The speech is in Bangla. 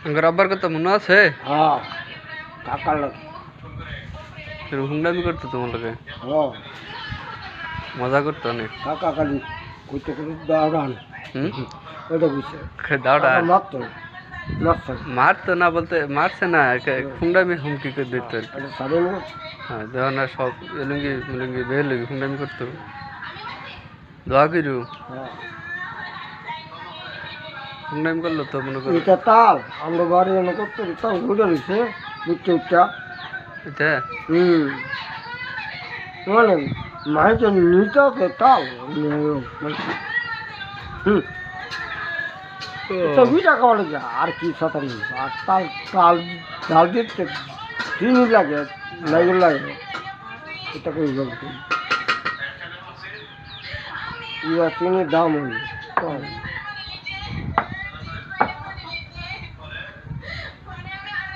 আঙ্গার আব্বার কথা মনে আছে? হ্যাঁ কাকার লোক। হুন্ডামি করতো তোমার লোকে, হ্যাঁ মজা করতো অনেক। কাকা খালি কইতে কইতে দাঁড়ান ওইটা বুঝছে দাওটা মারতো মারতো মারতো না, বলতে মারছে না, হুন্ডামি হুমকি করে দিত আর কি। এটা সাড়ে না। হ্যাঁ, যখন আর সব এলুঙ্গি মেলুঙ্গি বের লুঙ্গি হুন্ডামি করতো, দোয়া কইরু হ্যাঁ হুন্ডামি করলো তো মনে করো। এটা তাল আমরা বাড়ি এনে করতে তাল ঘুরে রয়েছে উচ্চা উচ্চা। এটা মানে মাইতে নিতে হবে তাল দুইটা খাওয়ালে যা আর কি সাঁতারি আর তাল তাল ডাল দিতে চিনি লাগে লাগে লাগে এটা করে বলতে চিনির দাম হইল